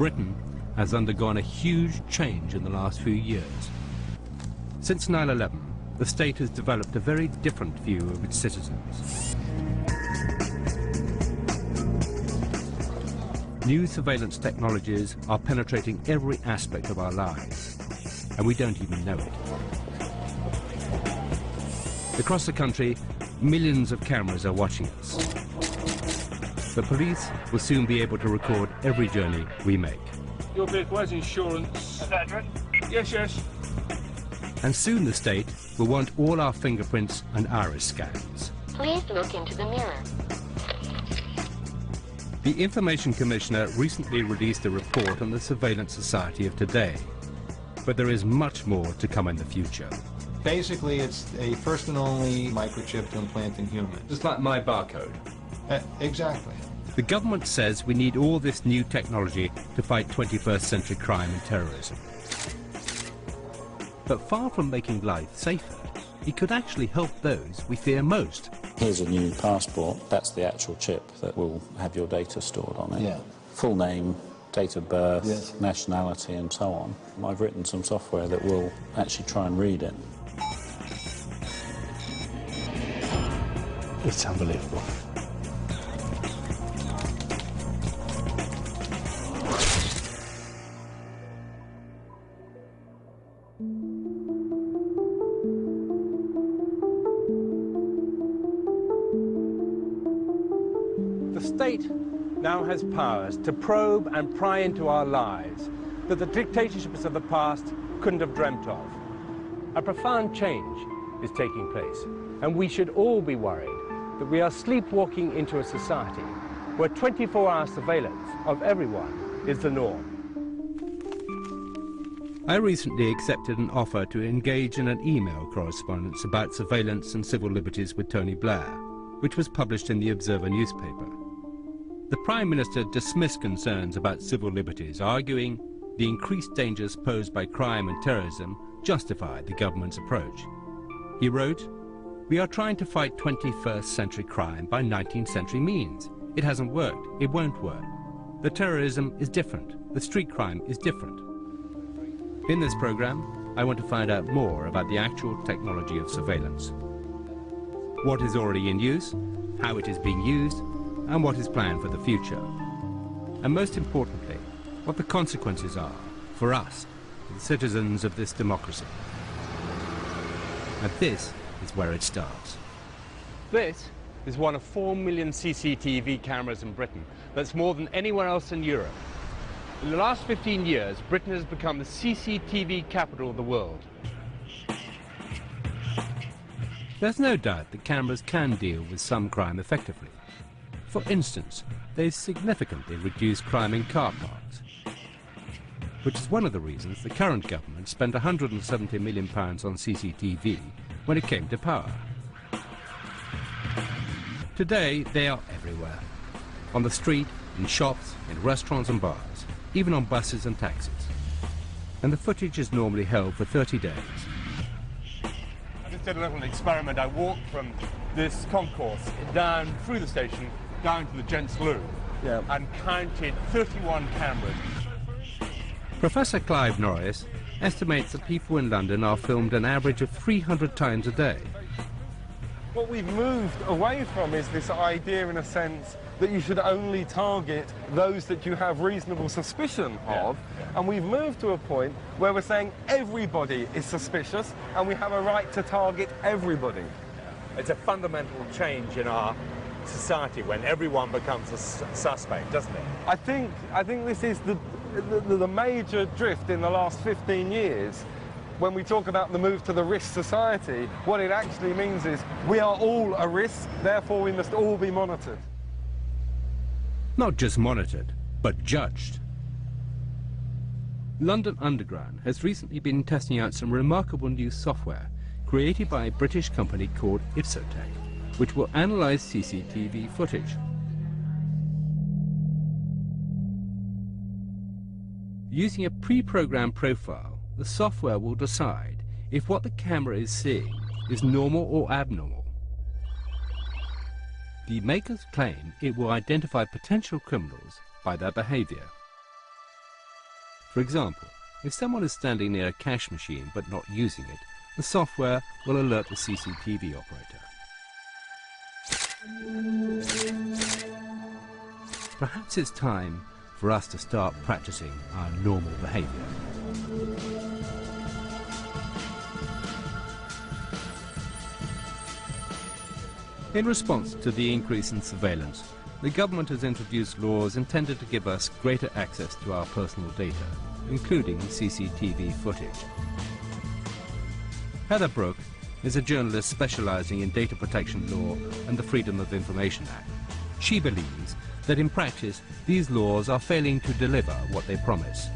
Britain has undergone a huge change in the last few years. Since 9/11, the state has developed a very different view of its citizens. New surveillance technologies are penetrating every aspect of our lives, and we don't even know it. Across the country, millions of cameras are watching us. The police will soon be able to record every journey we make. Your vehicle has insurance. Yes, yes. And soon the state will want all our fingerprints and iris scans. Please look into the mirror. The Information Commissioner recently released a report on the surveillance society of today, but there is much more to come in the future. Basically, it's a first and only microchip to implant in humans. Just like my barcode. Exactly. The government says we need all this new technology to fight 21st century crime and terrorism. But far from making life safer, it could actually help those we fear most. Here's a new passport. That's the actual chip that will have your data stored on it. Yeah. Full name, date of birth, yes, nationality and so on. I've written some software that will actually try and read it. It's unbelievable. The state now has powers to probe and pry into our lives that the dictatorships of the past couldn't have dreamt of. A profound change is taking place, and we should all be worried that we are sleepwalking into a society where 24-hour surveillance of everyone is the norm. I recently accepted an offer to engage in an email correspondence about surveillance and civil liberties with Tony Blair, which was published in the Observer newspaper. The Prime Minister dismissed concerns about civil liberties, arguing the increased dangers posed by crime and terrorism justified the government's approach. He wrote, "We are trying to fight 21st century crime by 19th century means. It hasn't worked. It won't work. The terrorism is different. The street crime is different." In this program, I want to find out more about the actual technology of surveillance. What is already in use, how it is being used, and what is planned for the future. And most importantly, what the consequences are for us, the citizens of this democracy. And this is where it starts. This is one of 4 million CCTV cameras in Britain. That's more than anywhere else in Europe. In the last 15 years, Britain has become the CCTV capital of the world. There's no doubt that cameras can deal with some crime effectively. For instance, they've significantly reduced crime in car parks, which is one of the reasons the current government spent £170 million on CCTV when it came to power. Today, they are everywhere. On the street, in shops, in restaurants and bars, even on buses and taxis. And the footage is normally held for 30 days. I just did a little experiment. I walked from this concourse down through the station, down to the gents' loo, and counted 31 cameras. Professor Clive Norris estimates that people in London are filmed an average of 300 times a day. What we've moved away from is this idea, in a sense, that you should only target those that you have reasonable suspicion of, and we've moved to a point where we're saying everybody is suspicious and we have a right to target everybody. It's a fundamental change in our society when everyone becomes a suspect, doesn't it? I think this is the major drift in the last 15 years. When we talk about the move to the risk society, what it actually means is we are all a risk, therefore we must all be monitored. Not just monitored, but judged. London Underground has recently been testing out some remarkable new software created by a British company called Ipsotech, which will analyze CCTV footage. Using a pre-programmed profile, the software will decide if what the camera is seeing is normal or abnormal. The makers claim it will identify potential criminals by their behavior. For example, if someone is standing near a cash machine but not using it, the software will alert the CCTV operator. Perhaps it's time for us to start practicing our normal behavior. In response to the increase in surveillance, the government has introduced laws intended to give us greater access to our personal data, including CCTV footage. Heather Brooke is a journalist specializing in data protection law and the Freedom of Information Act. She believes that in practice, these laws are failing to deliver what they promise.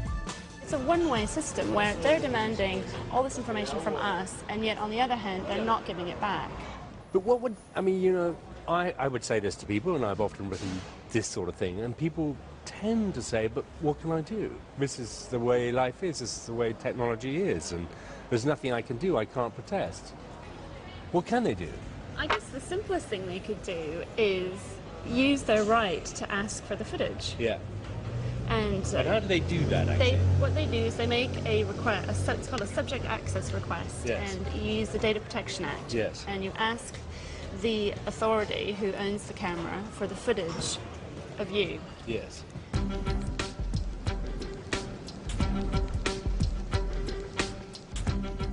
It's a one-way system where they're demanding all this information from us, and yet on the other hand, they're not giving it back. But what would, I mean, you know, I would say this to people, and I've often written this sort of thing, and people tend to say, but what can I do? This is the way life is, this is the way technology is, and there's nothing I can do, I can't protest. What can they do? I guess the simplest thing they could do is use their right to ask for the footage. Yeah. And how do they do that, actually? What they do is they make a request, it's called a subject access request, Yes. and you use the Data Protection Act. Yes. And you ask the authority who owns the camera for the footage of you. Yes.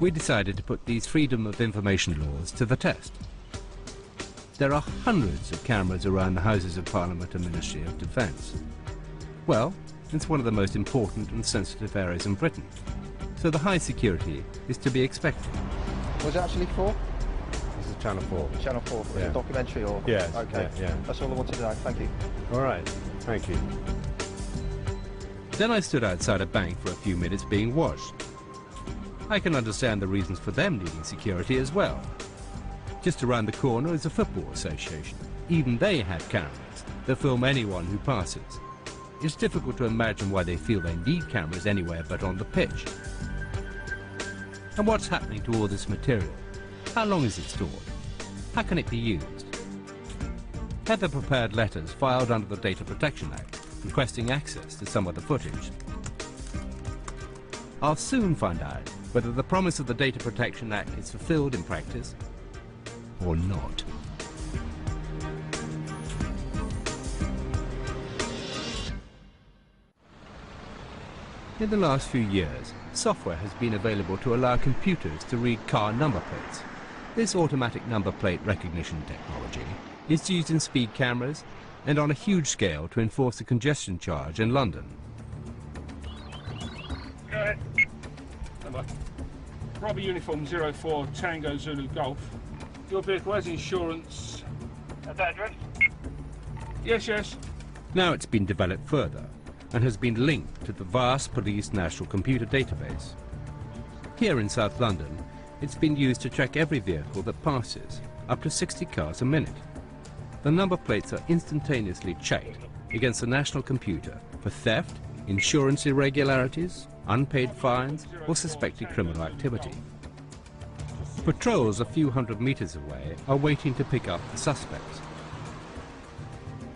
We decided to put these Freedom of Information laws to the test. There are hundreds of cameras around the Houses of Parliament and Ministry of Defence. Well, it's one of the most important and sensitive areas in Britain, so the high security is to be expected. Was it actually for? This is Channel 4. Channel 4, for Yeah. the documentary or? Yes, Okay, yeah. That's all I wanted to know, thank you. All right, thank you. Then I stood outside a bank for a few minutes being watched. I can understand the reasons for them needing security as well. Just around the corner is a football association. Even they have cameras that film anyone who passes. It's difficult to imagine why they feel they need cameras anywhere but on the pitch. And what's happening to all this material? How long is it stored? How can it be used? Heather prepared letters filed under the Data Protection Act, requesting access to some of the footage. I'll soon find out whether the promise of the Data Protection Act is fulfilled in practice or not. In the last few years, software has been available to allow computers to read car number plates. This automatic number plate recognition technology is used in speed cameras and on a huge scale to enforce a congestion charge in London. Go ahead. Bravo Uniform 04 Tango Zulu Golf. Your vehicle has insurance. At that address? Yes, yes. Now it's been developed further and has been linked to the vast police national computer database. Here in South London, it's been used to track every vehicle that passes, up to 60 cars a minute. The number plates are instantaneously checked against the national computer for theft, insurance irregularities, unpaid fines, or suspected criminal activity. Patrols a few hundred meters away are waiting to pick up the suspects.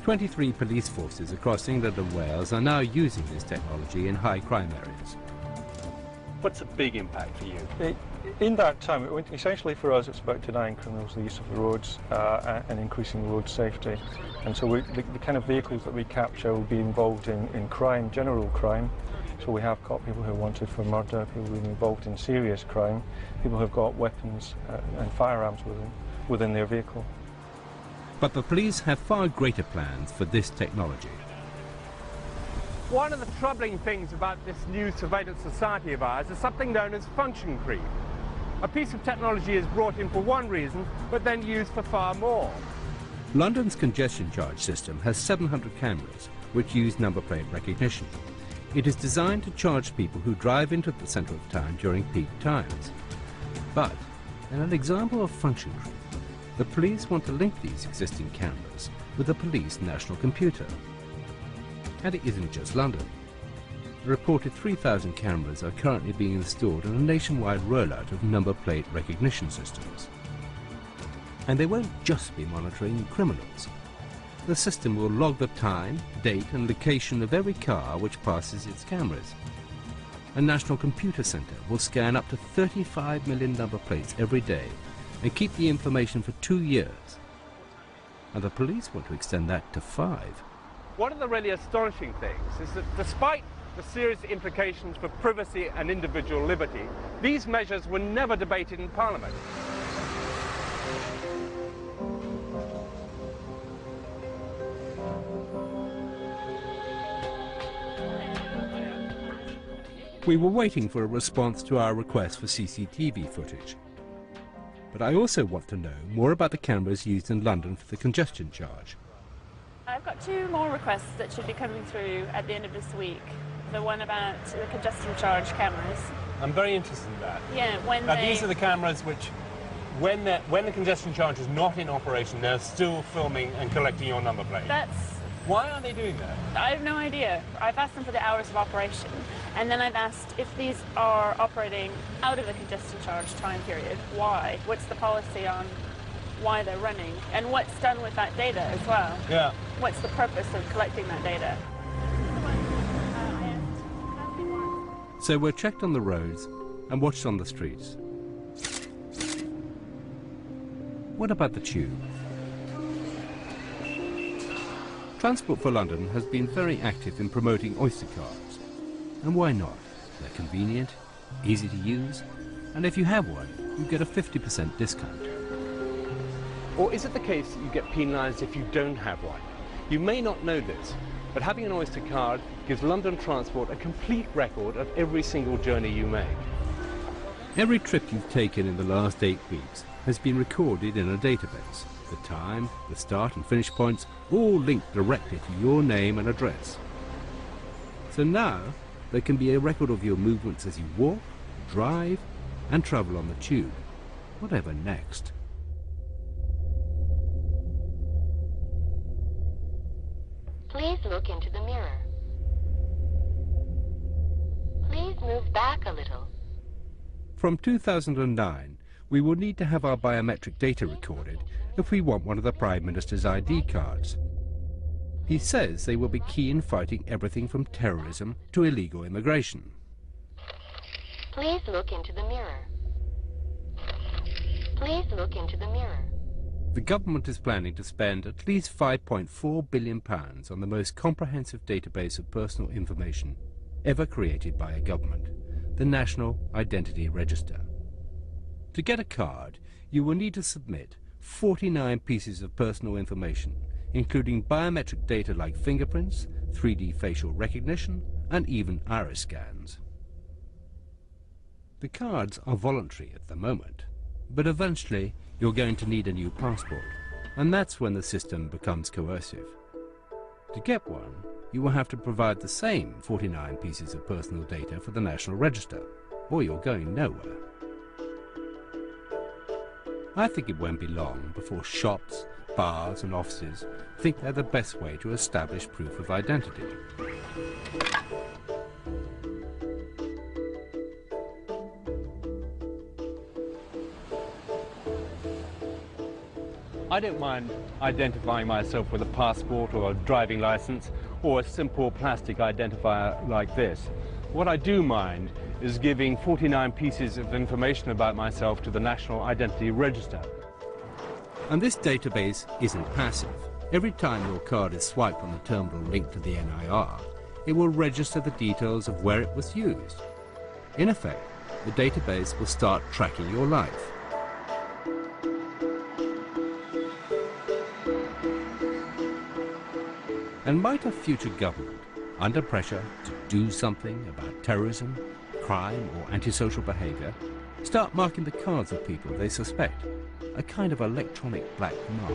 23 police forces across England and Wales are now using this technology in high crime areas. What's a big impact for you? In that time, essentially for us, it's about denying criminals the use of the roads and increasing road safety. And so the kind of vehicles that we capture will be involved in crime, general crime. So we have got people who are wanted for murder, people who are involved in serious crime, people who have got weapons and firearms within their vehicle. But the police have far greater plans for this technology. One of the troubling things about this new surveillance society of ours is something known as function creep. A piece of technology is brought in for one reason, but then used for far more. London's congestion charge system has 700 cameras which use number plate recognition. It is designed to charge people who drive into the centre of town during peak times. But, in an example of function creep, the police want to link these existing cameras with the police national computer. And it isn't just London. A reported 3,000 cameras are currently being installed in a nationwide rollout of number plate recognition systems. And they won't just be monitoring criminals. The system will log the time, date and location of every car which passes its cameras. a national computer centre will scan up to 35 million number plates every day and keep the information for 2 years. And the police want to extend that to 5. One of the really astonishing things is that despite the serious implications for privacy and individual liberty, these measures were never debated in Parliament. We were waiting for a response to our request for CCTV footage. But I also want to know more about the cameras used in London for the congestion charge. I've got 2 more requests that should be coming through at the end of this week. The one about the congestion charge cameras. I'm very interested in that. Yeah, when now, these are the cameras which, when the congestion charge is not in operation, they're still filming and collecting your number plate. Why are they doing that? I have no idea. I've asked them for the hours of operation, and then I've asked if these are operating out of the congestion charge time period, why? What's the policy on why they're running? And what's done with that data as well? Yeah. What's the purpose of collecting that data? So we're checked on the roads and watched on the streets. What about the tube? Transport for London has been very active in promoting Oyster cards. And why not? They're convenient, easy to use, and if you have one, you get a 50% discount. Or is it the case that you get penalised if you don't have one? You may not know this, but having an Oyster card gives London Transport a complete record of every single journey you make. Every trip you've taken in the last 8 weeks has been recorded in a database. The time, the start and finish points, all linked directly to your name and address. So now, there can be a record of your movements as you walk, drive, and travel on the tube. Whatever next? Please look into the mirror. Please move back a little. From 2009, we will need to have our biometric data recorded if we want one of the Prime Minister's ID cards. He says they will be key in fighting everything from terrorism to illegal immigration. Please look into the mirror. Please look into the mirror. The government is planning to spend at least £5.4 billion on the most comprehensive database of personal information ever created by a government, the National Identity Register. To get a card, you will need to submit 49 pieces of personal information, including biometric data like fingerprints, 3D facial recognition, and even iris scans. The cards are voluntary at the moment, but eventually you're going to need a new passport, and that's when the system becomes coercive. To get one, you will have to provide the same 49 pieces of personal data for the National Register, or you're going nowhere. I think it won't be long before shops, bars and offices think they're the best way to establish proof of identity. I don't mind identifying myself with a passport or a driving license or a simple plastic identifier like this. What I do mind is giving 49 pieces of information about myself to the National Identity Register. And this database isn't passive. Every time your card is swiped on the terminal linked to the NIR, it will register the details of where it was used. In effect, the database will start tracking your life. And might a future government, under pressure to do something about terrorism, crime or antisocial behaviour, start marking the cards of people they suspect, a kind of electronic black mark?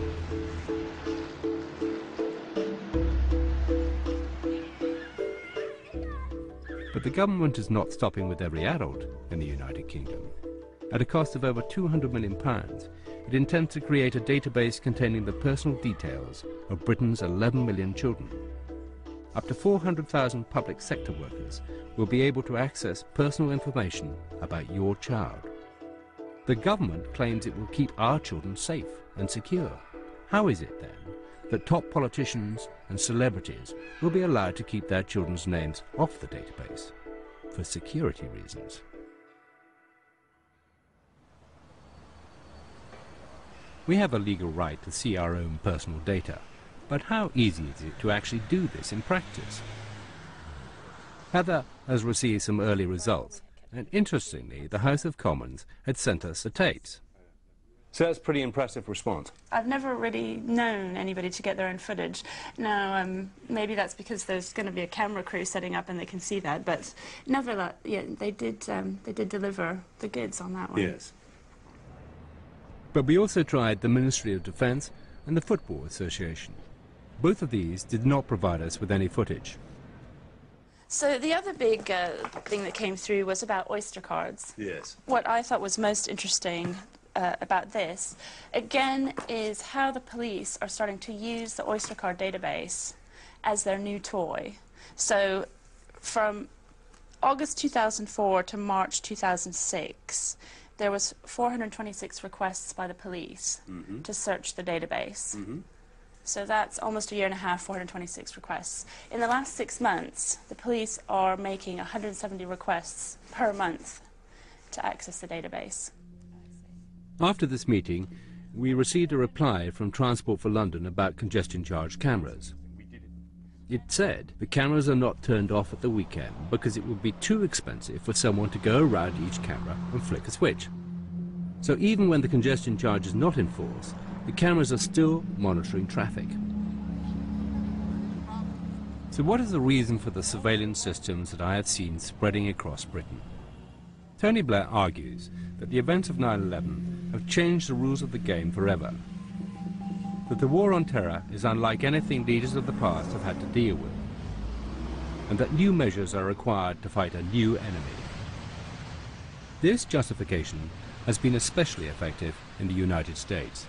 But the government is not stopping with every adult in the United Kingdom. At a cost of over £200 million, it intends to create a database containing the personal details of Britain's 11 million children. Up to 400,000 public sector workers will be able to access personal information about your child. The government claims it will keep our children safe and secure. How is it then that top politicians and celebrities will be allowed to keep their children's names off the database? for security reasons. We have a legal right to see our own personal data, but how easy is it to actually do this in practice? Heather has received some early results, and interestingly, the House of Commons had sent us the tapes. So that's a pretty impressive response. I've never really known anybody to get their own footage. Now, maybe that's because there's going to be a camera crew setting up and they can see that, but nevertheless, yeah, they did deliver the goods on that one. Yes. But we also tried the Ministry of Defence and the Football Association. Both of these did not provide us with any footage. So the other big thing that came through was about Oyster cards. Yes. What I thought was most interesting about this, again, is how the police are starting to use the Oyster card database as their new toy. So from August 2004 to March 2006, there was 426 requests by the police to search the database. So that's almost a year and a half, 426 requests. In the last 6 months, the police are making 170 requests per month to access the database. After this meeting, we received a reply from Transport for London about congestion charge cameras. It said the cameras are not turned off at the weekend because it would be too expensive for someone to go around each camera and flick a switch. So even when the congestion charge is not in force, the cameras are still monitoring traffic. So what is the reason for the surveillance systems that I have seen spreading across Britain? Tony Blair argues that the events of 9/11 have changed the rules of the game forever. That the war on terror is unlike anything leaders of the past have had to deal with, and that new measures are required to fight a new enemy. This justification has been especially effective in the United States.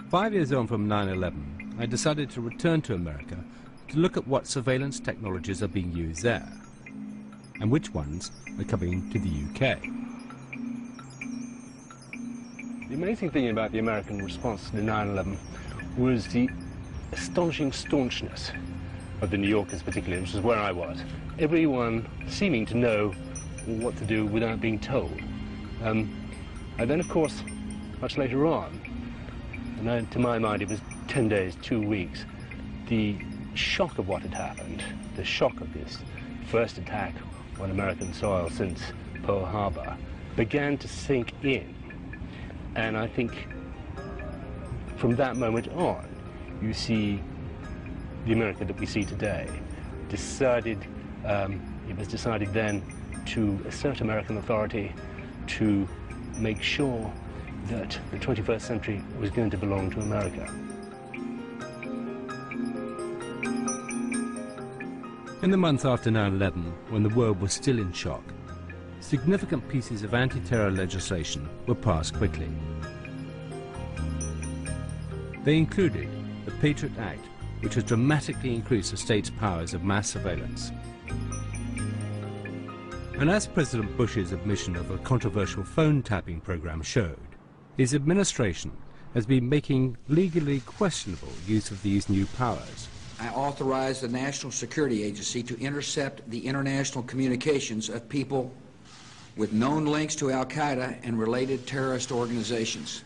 Five years on from 9/11, I decided to return to America to look at what surveillance technologies are being used there, and which ones are coming to the UK. The amazing thing about the American response to 9/11 was the astonishing staunchness of the New Yorkers particularly, which is where I was. Everyone seeming to know what to do without being told. And then, of course, much later on, and then, to my mind, it was 10 days, 2 weeks, the shock of what had happened, the shock of this first attack on American soil since Pearl Harbor, began to sink in. And I think from that moment on, you see the America that we see today. It was decided then to assert American authority, to make sure that the 21st century was going to belong to America. In the months after 9/11, when the world was still in shock, significant pieces of anti-terror legislation were passed quickly. They included the Patriot Act, which has dramatically increased the state's powers of mass surveillance. And as President Bush's admission of a controversial phone tapping program showed, his administration has been making legally questionable use of these new powers. I authorized the National Security Agency to intercept the international communications of people with known links to al-Qaeda and related terrorist organizations.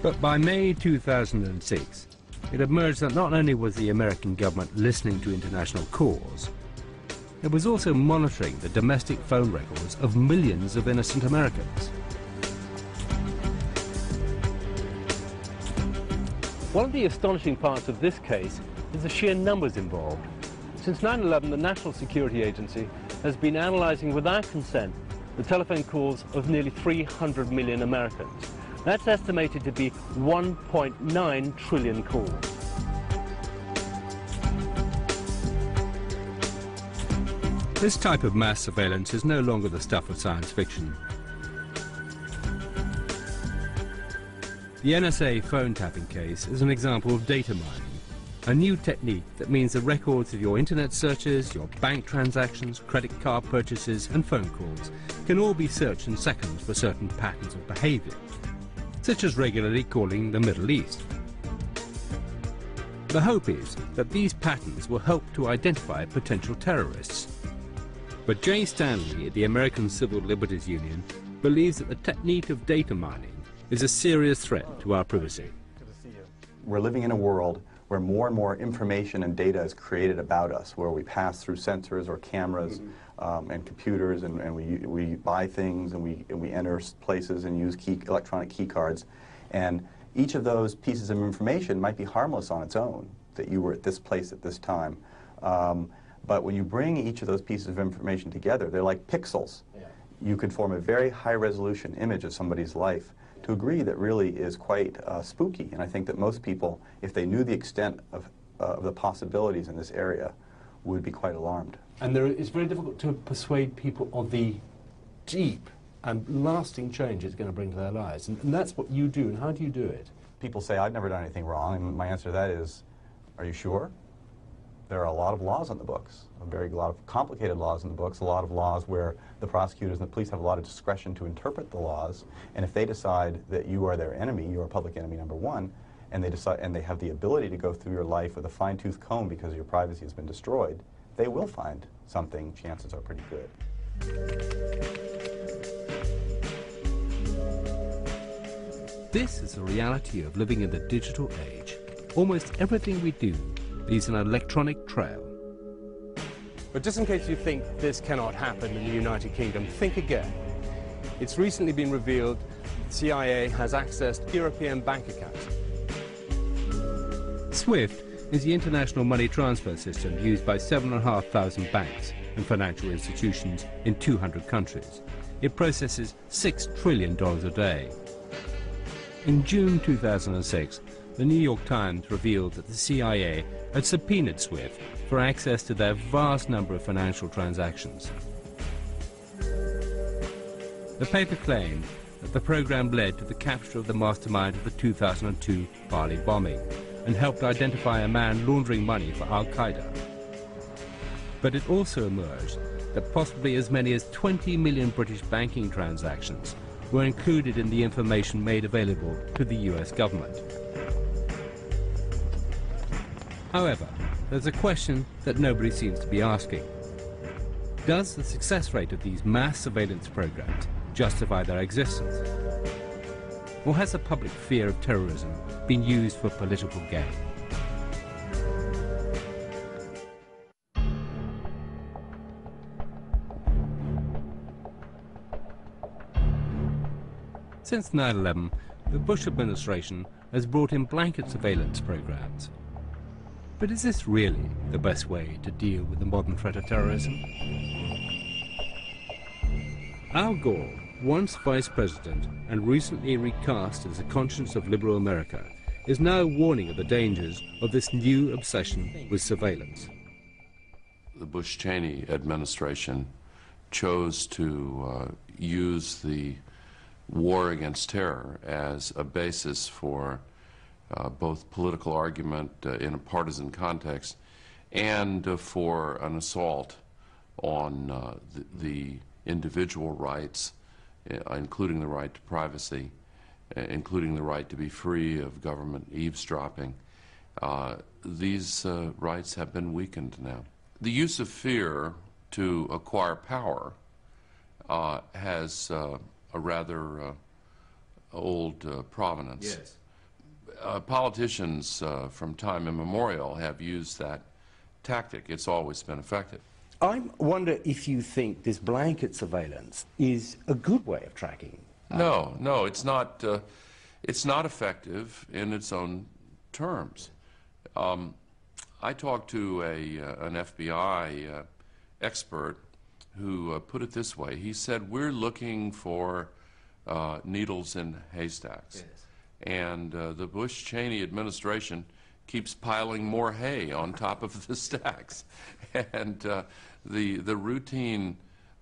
But by May 2006, it emerged that not only was the American government listening to international calls, it was also monitoring the domestic phone records of millions of innocent Americans. One of the astonishing parts of this case is the sheer numbers involved. Since 9/11, the National Security Agency has been analyzing without consent the telephone calls of nearly 300 million Americans. That's estimated to be 1.9 trillion calls. This type of mass surveillance is no longer the stuff of science fiction. The NSA phone tapping case is an example of data mining. A new technique that means the records of your internet searches, your bank transactions, credit card purchases and phone calls can all be searched in seconds for certain patterns of behavior, such as regularly calling the Middle East. The hope is that these patterns will help to identify potential terrorists. But Jay Stanley at the American Civil Liberties Union believes that the technique of data mining is a serious threat to our privacy. We're living in a world where more and more information and data is created about us, where we pass through sensors or cameras and computers, and we buy things, and we enter places and use electronic key cards. And each of those pieces of information might be harmless on its own, that you were at this place at this time. But when you bring each of those pieces of information together, they're like pixels. You could form a very high-resolution image of somebody's life to a degree that really is quite spooky. And I think that most people, if they knew the extent of the possibilities in this area, would be quite alarmed. And it's very difficult to persuade people of the deep and lasting change it's going to bring to their lives. And that's what you do. And how do you do it? People say, I've never done anything wrong. And my answer to that is, are you sure? There are a lot of laws on the books, a lot of complicated laws in the books, a lot of laws where the prosecutors and the police have a lot of discretion to interpret the laws, and if they decide that you are their enemy, you are public enemy number one, and they have the ability to go through your life with a fine-tooth comb because your privacy has been destroyed, they will find something. Chances are pretty good. This is the reality of living in the digital age. Almost everything we do leaves an electronic trail. But just in case you think this cannot happen in the United Kingdom, think again. It's recently been revealed the CIA has accessed European bank accounts. SWIFT is the international money transfer system used by 7,500 banks and financial institutions in 200 countries. It processes $6 trillion a day. In June 2006, the New York Times revealed that the CIA had subpoenaed SWIFT for access to their vast number of financial transactions. The paper claimed that the program led to the capture of the mastermind of the 2002 Bali bombing and helped identify a man laundering money for Al-Qaeda. But it also emerged that possibly as many as 20 million British banking transactions were included in the information made available to the US government. However, there's a question that nobody seems to be asking. Does the success rate of these mass surveillance programs justify their existence? Or has the public fear of terrorism been used for political gain? Since 9/11, the Bush administration has brought in blanket surveillance programs. But is this really the best way to deal with the modern threat of terrorism? Al Gore, once vice president and recently recast as the conscience of liberal America, is now warning of the dangers of this new obsession with surveillance. The Bush-Cheney administration chose to use the war against terror as a basis for both political argument in a partisan context and for an assault on the individual rights, including the right to privacy, including the right to be free of government eavesdropping. These rights have been weakened now. The use of fear to acquire power has a rather old provenance. Yes. Politicians from time immemorial have used that tactic. It's always been effective. I wonder if you think this blanket surveillance is a good way of tracking. No, it's not effective in its own terms. I talked to an FBI expert who put it this way. He said, we're looking for needles in haystacks. Yes. And the Bush-Cheney administration keeps piling more hay on top of the stacks. And the routine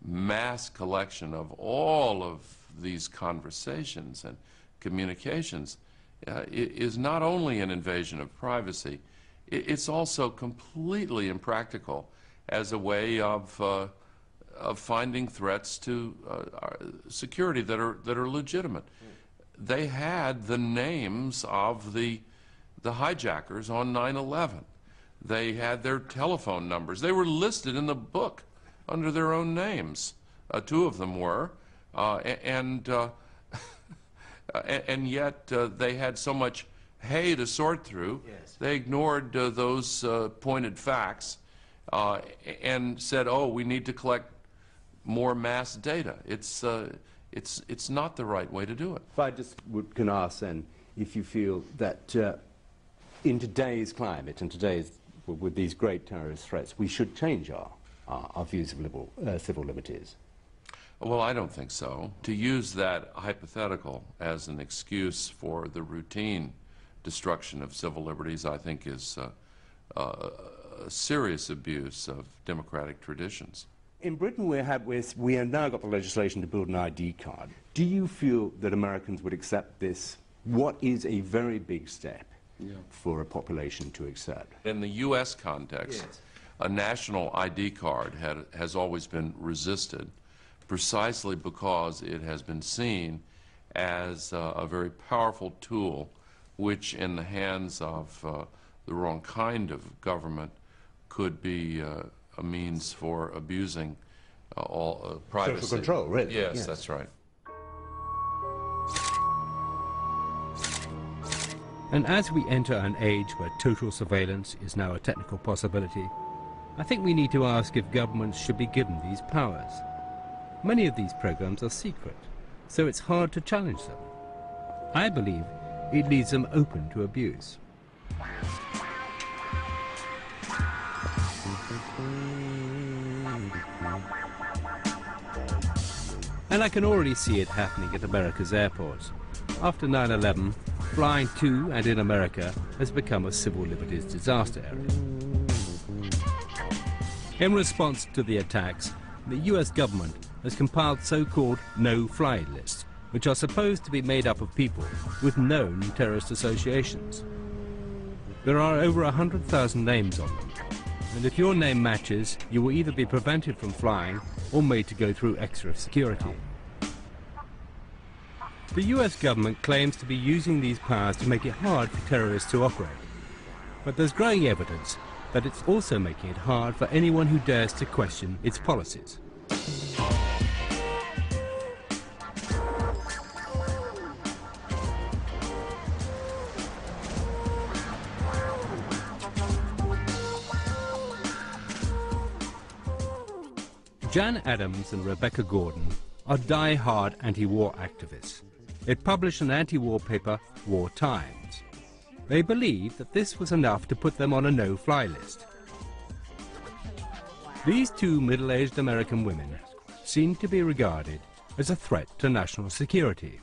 mass collection of all of these conversations and communications is not only an invasion of privacy, it's also completely impractical as a way of finding threats to our security that are legitimate. They had the names of the hijackers on 9/11. They had their telephone numbers. They were listed in the book under their own names. Two of them were, and yet they had so much hay to sort through. Yes. They ignored those pointed facts and said, "Oh, we need to collect more mass data." It's not the right way to do it. If I just can ask then, if you feel that in today's climate and with these great terrorist threats, we should change our views of civil liberties. Well, I don't think so. To use that hypothetical as an excuse for the routine destruction of civil liberties, I think is a serious abuse of democratic traditions. In Britain, we have now got the legislation to build an ID card. Do you feel that Americans would accept this? What is a very big step for a population to accept? In the U.S. context, yes, a national ID card has always been resisted, precisely because it has been seen as a very powerful tool which, in the hands of the wrong kind of government, could be a means for abusing all privacy. Social control, really. Yes, that's right. And as we enter an age where total surveillance is now a technical possibility, I think we need to ask if governments should be given these powers. Many of these programs are secret, so it's hard to challenge them. I believe it leaves them open to abuse. And I can already see it happening at America's airports. After 9/11, flying to and in America has become a civil liberties disaster area. In response to the attacks, the US government has compiled so-called no-fly lists, which are supposed to be made up of people with known terrorist associations. There are over 100,000 names on them, and if your name matches, you will either be prevented from flying or made to go through extra security. The US government claims to be using these powers to make it hard for terrorists to operate. But there's growing evidence that it's also making it hard for anyone who dares to question its policies. Jan Adams and Rebecca Gordon are die-hard anti-war activists. They publish an anti-war paper, War Times. They believe that this was enough to put them on a no-fly list. These two middle-aged American women seem to be regarded as a threat to national security.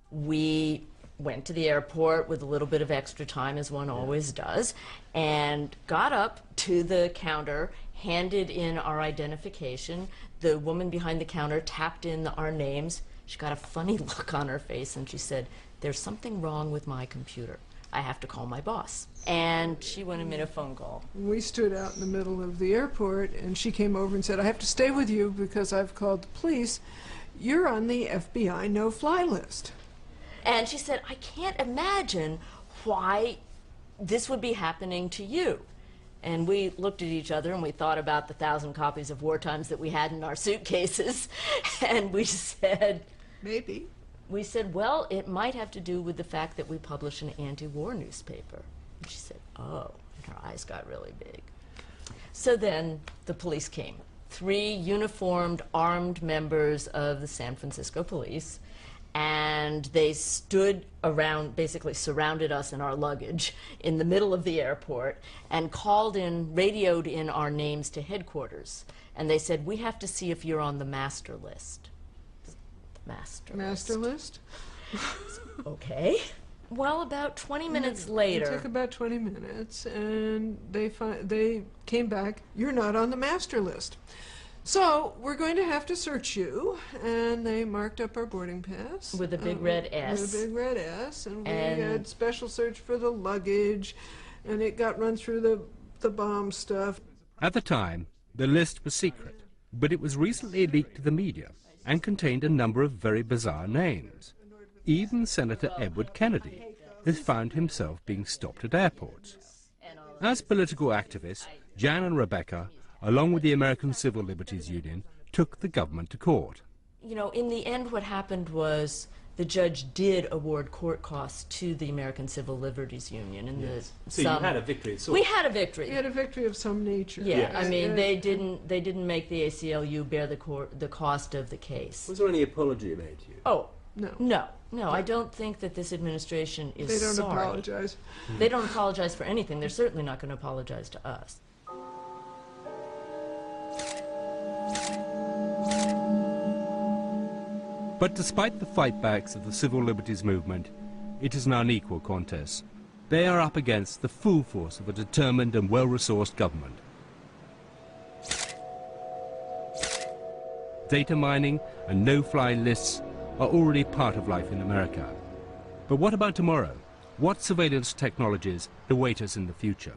We went to the airport with a little bit of extra time, as one always does, and got up to the counter, handed in our identification. The woman behind the counter tapped in our names. She got a funny look on her face and she said, "There's something wrong with my computer. I have to call my boss." And she went and made a phone call. We stood out in the middle of the airport and she came over and said, "I have to stay with you because I've called the police. You're on the FBI no-fly list." And she said, "I can't imagine why this would be happening to you." And we looked at each other and we thought about the 1,000 copies of War Times that we had in our suitcases. And we said, maybe. We said, well, it might have to do with the fact that we publish an anti-war newspaper. And she said, oh, and her eyes got really big. So then the police came. 3 uniformed, armed members of the San Francisco police. And they stood around, basically surrounded us and our luggage in the middle of the airport and radioed in our names to headquarters. And they said, "We have to see if you're on the master list." Master list? Okay. Well, about 20 minutes later. It took about 20 minutes, and they came back, "You're not on the master list. So we're going to have to search you," and they marked up our boarding pass. With a big red S. With a big red S, and we had special search for the luggage, and it got run through the bomb stuff. At the time, the list was secret, but it was recently leaked to the media and contained a number of very bizarre names. Even Senator Edward Kennedy has found himself being stopped at airports. As political activists, Jan and Rebecca, along with the American Civil Liberties Union, took the government to court. You know, in the end, what happened was the judge did award court costs to the American Civil Liberties Union. And So you had a victory. We had a victory. We had a victory of some nature. Yeah, I mean, they didn't make the ACLU bear the cost of the case. Was there any apology made to you? Oh, no. No, I don't think that this administration is They don't sorry. apologize. They don't apologize for anything. They're certainly not going to apologize to us. But despite the fightbacks of the civil liberties movement, it is an unequal contest. They are up against the full force of a determined and well-resourced government. Data mining and no-fly lists are already part of life in America. But what about tomorrow? What surveillance technologies await us in the future?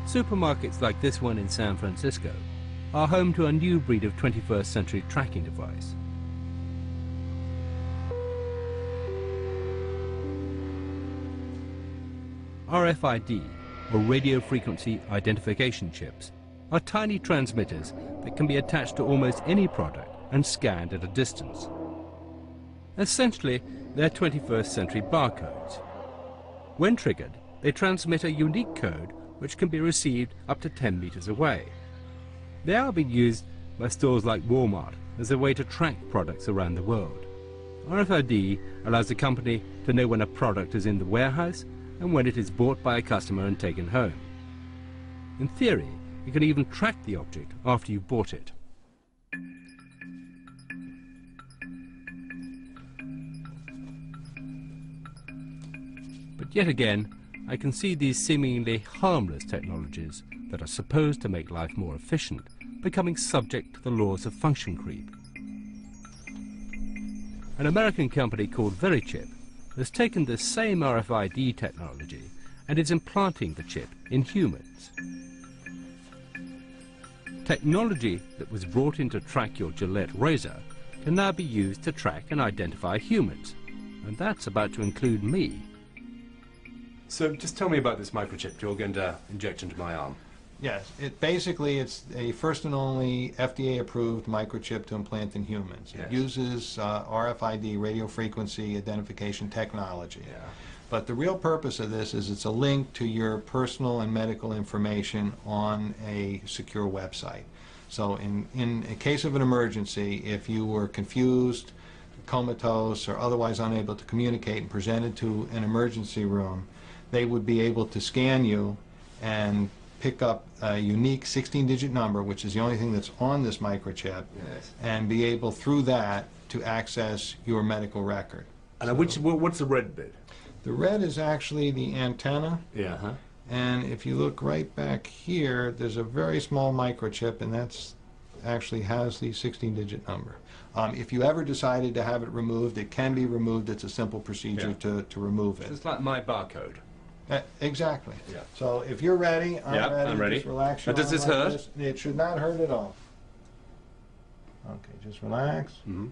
Supermarkets like this one in San Francisco are home to a new breed of 21st century tracking device. RFID, or radio frequency identification chips, are tiny transmitters that can be attached to almost any product and scanned at a distance. Essentially, they're 21st century barcodes. When triggered, they transmit a unique code which can be received up to 10 meters away. They are being used by stores like Walmart as a way to track products around the world. RFID allows a company to know when a product is in the warehouse and when it is bought by a customer and taken home. In theory, you can even track the object after you've bought it. But yet again, I can see these seemingly harmless technologies that are supposed to make life more efficient becoming subject to the laws of function creep. An American company called Verichip has taken this same RFID technology and is implanting the chip in humans. Technology that was brought in to track your Gillette razor can now be used to track and identify humans, and that's about to include me. So just tell me about this microchip you're going to inject into my arm. Yes, it's a first and only FDA-approved microchip to implant in humans. Yes. It uses RFID, radio frequency identification technology. Yeah. But the real purpose of this is it's a link to your personal and medical information on a secure website. So in a case of an emergency, if you were confused, comatose, or otherwise unable to communicate and presented to an emergency room, they would be able to scan you and pick up a unique 16-digit number, which is the only thing that's on this microchip, yes, and be able through that to access your medical record. And what's the red bit? The red is actually the antenna. Yeah. Huh? And if you look right back here, there's a very small microchip, and that's actually has the 16-digit number. If you ever decided to have it removed, it can be removed. It's a simple procedure to remove it. It's like my barcode. Exactly. Yeah. So if you're ready, I'm ready. Just relax your Now, does this arm like hurt? It should not hurt at all. Okay, just relax. Mm-hmm.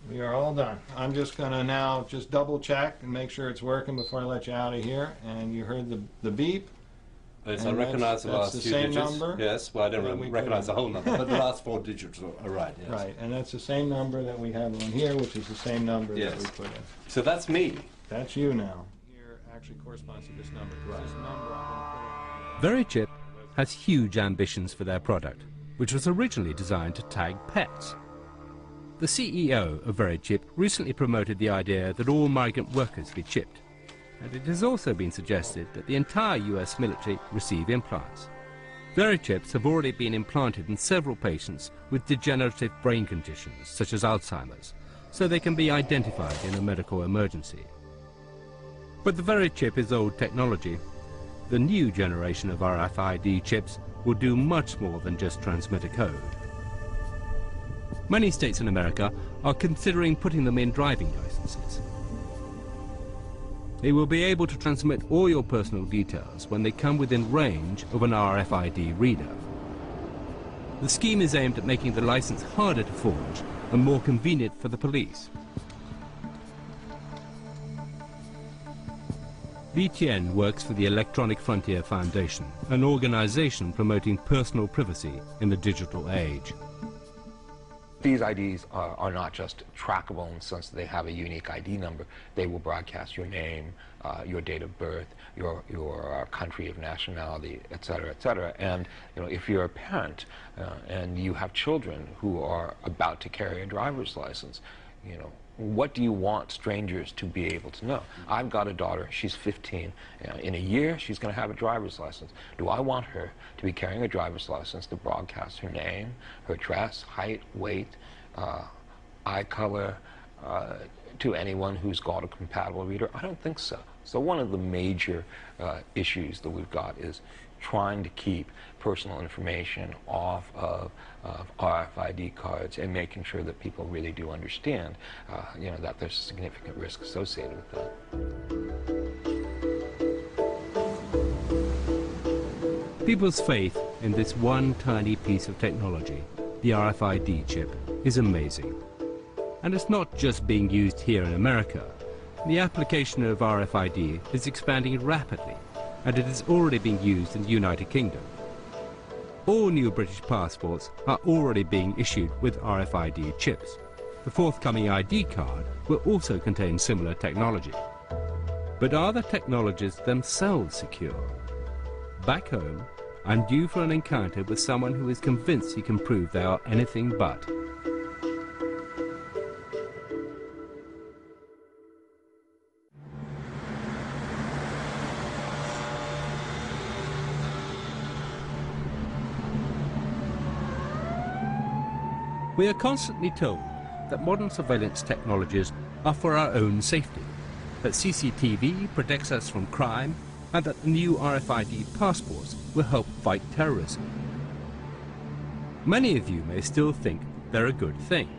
We are all done. I'm just going to now just double check and make sure it's working before I let you out of here. And you heard the beep. Yes, And I recognise the last that's few the same digits. number. Yes, well, I that don't we recognise put the in. whole number, but the last 4 digits are right, yes. Right, and that's the same number that we have on here, which is the same number Yes. that we put in. So that's me. That's you now. Here actually corresponds to this number. Right. This number I'm going to put in. Verichip has huge ambitions for their product, which was originally designed to tag pets. The CEO of Verichip recently promoted the idea that all migrant workers be chipped, and it has also been suggested that the entire US military receive implants. Verichips have already been implanted in several patients with degenerative brain conditions such as Alzheimer's, so they can be identified in a medical emergency. But the Verichip is old technology, the new generation of RFID chips will do much more than just transmit a code. Many states in America are considering putting them in driving licenses. They will be able to transmit all your personal details when they come within range of an RFID reader. The scheme is aimed at making the license harder to forge and more convenient for the police. Li Tian works for the Electronic Frontier Foundation, an organization promoting personal privacy in the digital age. These IDs are not just trackable in the sense that they have a unique ID number. They will broadcast your name, your date of birth, your country of nationality, et cetera, et cetera. And if you're a parent and you have children who are about to carry a driver's license, what do you want strangers to be able to know? I've got a daughter, she's 15. In a year, she's going to have a driver's license. Do I want her to be carrying a driver's license to broadcast her name, her dress, height, weight, eye color to anyone who's got a compatible reader? I don't think so. So one of the major issues that we've got is trying to keep personal information off of RFID cards and making sure that people really do understand, that there's a significant risk associated with that. People's faith in this one tiny piece of technology, the RFID chip, is amazing. And it's not just being used here in America. The application of RFID is expanding rapidly, and it is already being used in the United Kingdom. All new British passports are already being issued with RFID chips. The forthcoming ID card will also contain similar technology. But are the technologies themselves secure? Back home, I'm due for an encounter with someone who is convinced he can prove they are anything but. We are constantly told that modern surveillance technologies are for our own safety, that CCTV protects us from crime, and that the new RFID passports will help fight terrorism. Many of you may still think they're a good thing,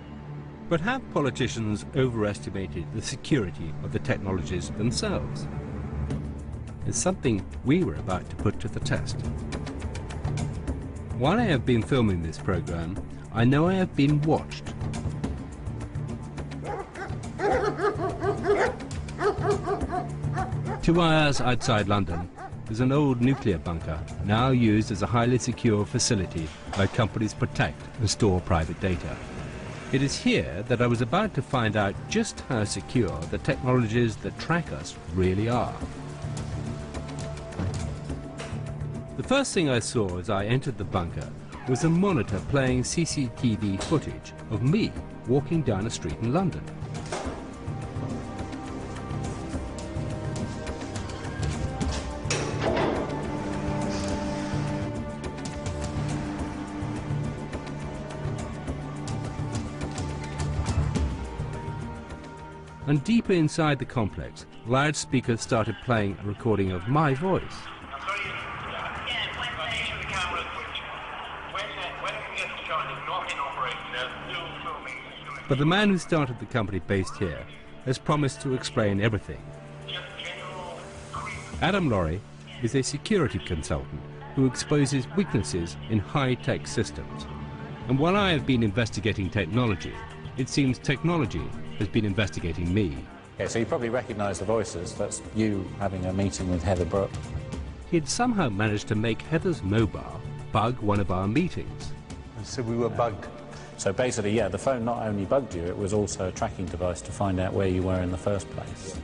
but have politicians overestimated the security of the technologies themselves? It's something we were about to put to the test. While I have been filming this program, I know I have been watched. 2 hours outside London is an old nuclear bunker, now used as a highly secure facility where companies protect and store private data. It is here that I was about to find out just how secure the technologies that track us really are. The first thing I saw as I entered the bunker was a monitor playing CCTV footage of me walking down a street in London. And deeper inside the complex, loudspeakers started playing a recording of my voice. But the man who started the company based here has promised to explain everything. Adam Laurie is a security consultant who exposes weaknesses in high-tech systems. And while I have been investigating technology, it seems technology has been investigating me. Okay, so you probably recognise the voices. That's you having a meeting with Heather Brooke. He had somehow managed to make Heather's mobile bug one of our meetings. So we were bugged. So basically, yeah, the phone not only bugged you, it was also a tracking device to find out where you were in the first place.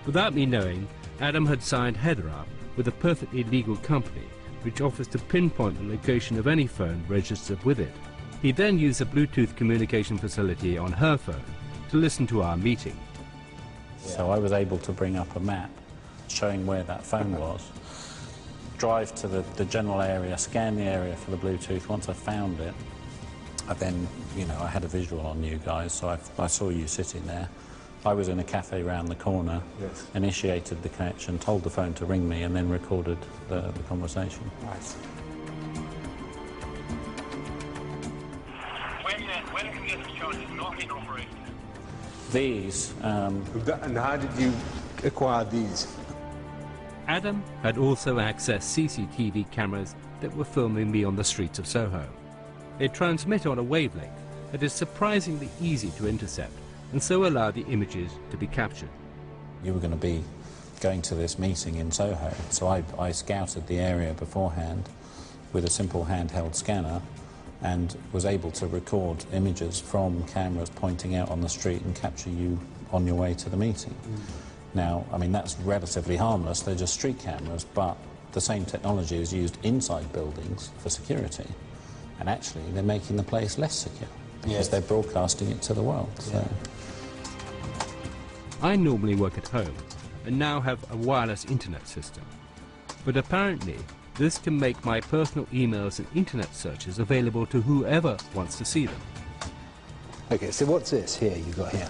Without me knowing, Adam had signed Heather up with a perfectly legal company which offers to pinpoint the location of any phone registered with it. He then used a Bluetooth communication facility on her phone to listen to our meeting. So I was able to bring up a map showing where that phone was, drive to the general area, scan the area for the Bluetooth. Once I found it, I then, I had a visual on you guys, so I saw you sitting there. I was in a cafe round the corner, initiated the connection, told the phone to ring me, and then recorded the conversation. Nice. When congestion charge is not in operation. These... And how did you acquire these? Adam had also accessed CCTV cameras that were filming me on the streets of Soho. They transmit on a wavelength that is surprisingly easy to intercept, and so allow the images to be captured. You were going to be going to this meeting in Soho, so I scouted the area beforehand with a simple handheld scanner and was able to record images from cameras pointing out on the street and capture you on your way to the meeting. Now, I mean, that's relatively harmless, they're just street cameras, but the same technology is used inside buildings for security, and actually they're making the place less secure because they're broadcasting it to the world. So. I normally work at home and now have a wireless internet system, but apparently this can make my personal emails and internet searches available to whoever wants to see them. Okay, so what's this here you got here?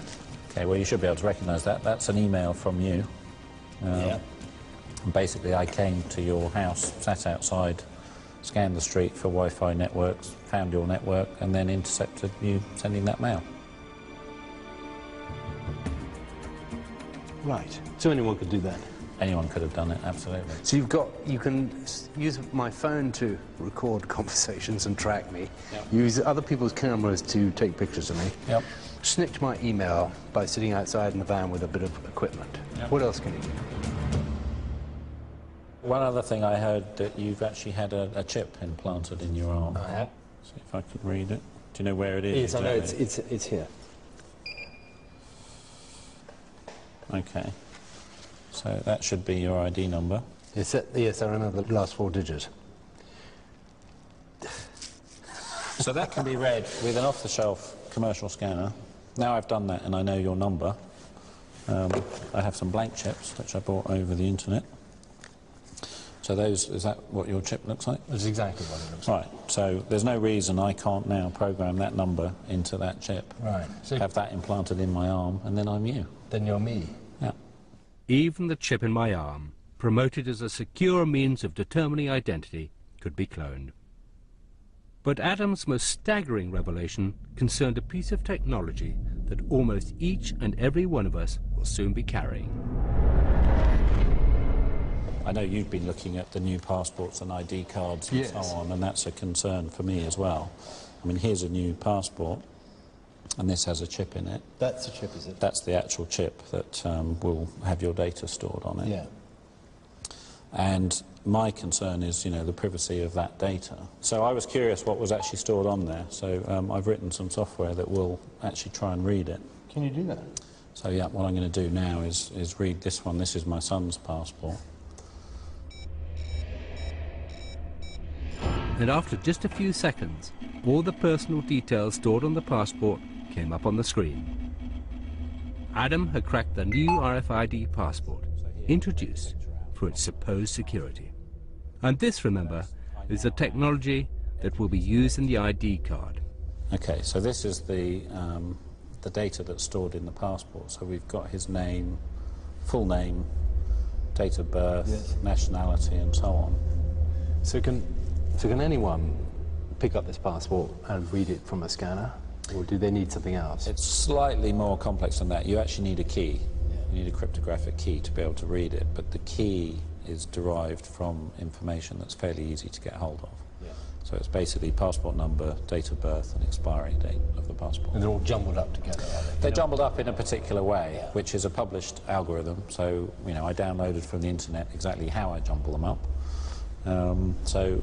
Okay, well, you should be able to recognise that. That's an email from you. And basically, I came to your house, sat outside, scanned the street for Wi-Fi networks, found your network, and then intercepted you sending that mail. Right, so anyone could do that? Anyone could have done it, absolutely. So you can use my phone to record conversations and track me, use other people's cameras to take pictures of me, snitch my email by sitting outside in the van with a bit of equipment. What else can you do? One other thing I heard, that you've actually had a chip implanted in your arm. I have. See if I can read it. Do you know where it is? Yes, exactly? I know, it's here. Okay. So that should be your ID number. Yes, I remember the last 4 digits. So that can be read with an off-the-shelf commercial scanner. Now I've done that and I know your number. I have some blank chips, which I bought over the internet. So those, is that what your chip looks like? That's exactly what it looks like. Right, so there's no reason I can't now program that number into that chip. Right. So have that implanted in my arm, and then I'm you. Then you're me. Yeah. Even the chip in my arm, promoted as a secure means of determining identity, could be cloned. But Adam's most staggering revelation concerned a piece of technology that almost each and every one of us will soon be carrying. I know you've been looking at the new passports and ID cards and so on, and that's a concern for me as well. I mean, here's a new passport, and this has a chip in it. That's the chip, is it? That's the actual chip that will have your data stored on it. Yeah. And my concern is, you know, the privacy of that data. So I was curious what was actually stored on there. So I've written some software that will actually try and read it. Can you do that? So yeah, what I'm going to do now is read this one. This is my son's passport. And after just a few seconds, all the personal details stored on the passport came up on the screen. Adam had cracked the new RFID passport, introduced for its supposed security. And this, remember, is the technology that will be used in the ID card. Okay, so this is the data that's stored in the passport. So we've got his name, full name, date of birth, nationality, and so on. So can anyone pick up this passport and read it from a scanner, or do they need something else? It's slightly more complex than that. You actually need a key. You need a cryptographic key to be able to read it, but the key is derived from information that's fairly easy to get hold of. So it's basically passport number, date of birth, and expiry date of the passport. And they're all jumbled up together, are they? They're jumbled up in a particular way, which is a published algorithm. So, you know, I downloaded from the internet exactly how I jumble them up. So,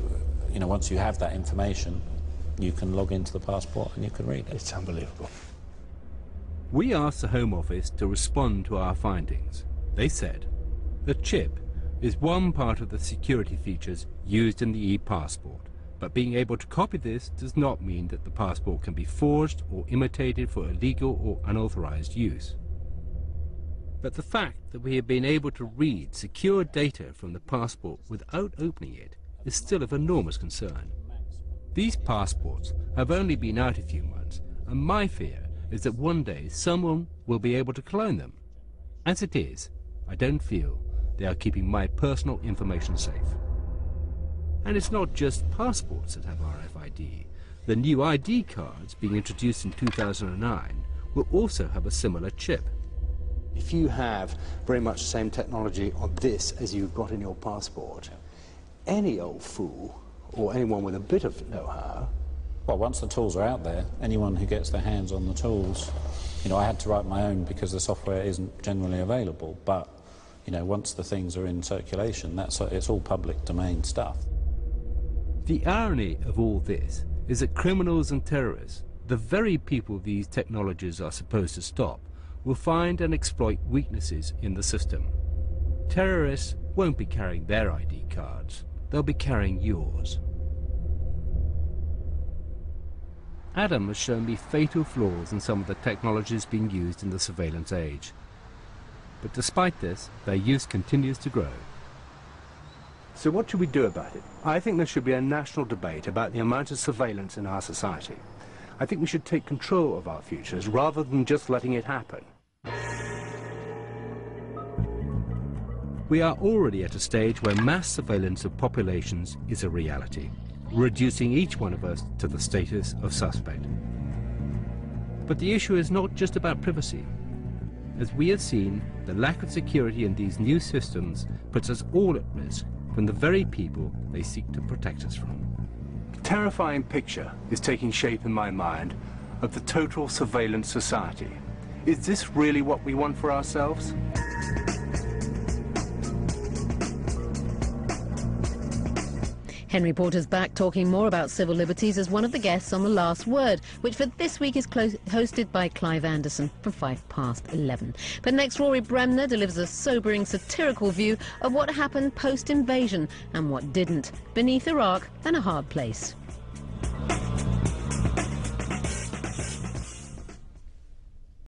you know, once you have that information, you can log into the passport and you can read it. It's unbelievable. We asked the Home Office to respond to our findings. They said the chip is one part of the security features used in the e-passport, but being able to copy this does not mean that the passport can be forged or imitated for illegal or unauthorized use. But the fact that we have been able to read secure data from the passport without opening it is still of enormous concern. These passports have only been out a few months, and my fear is that one day someone will be able to clone them. As it is, I don't feel they are keeping my personal information safe. And it's not just passports that have RFID. The new ID cards being introduced in 2009 will also have a similar chip. If you have very much the same technology on this as you've got in your passport, any old fool, or anyone with a bit of know-how... Well, once the tools are out there, anyone who gets their hands on the tools, you know, I had to write my own because the software isn't generally available, but, you know, once the things are in circulation, it's all public domain stuff. The irony of all this is that criminals and terrorists, the very people these technologies are supposed to stop, will find and exploit weaknesses in the system. Terrorists won't be carrying their ID cards, they'll be carrying yours. Adam has shown me fatal flaws in some of the technologies being used in the surveillance age. But despite this, their use continues to grow. So what should we do about it? I think there should be a national debate about the amount of surveillance in our society. I think we should take control of our futures rather than just letting it happen. We are already at a stage where mass surveillance of populations is a reality, reducing each one of us to the status of suspect. But the issue is not just about privacy. As we have seen, the lack of security in these new systems puts us all at risk from the very people they seek to protect us from. A terrifying picture is taking shape in my mind of the total surveillance society. Is this really what we want for ourselves? Henry Porter's back talking more about civil liberties as one of the guests on The Last Word, which for this week is hosted by Clive Anderson from 11:05. But next, Rory Bremner delivers a sobering satirical view of what happened post-invasion and what didn't, beneath Iraq and a hard place.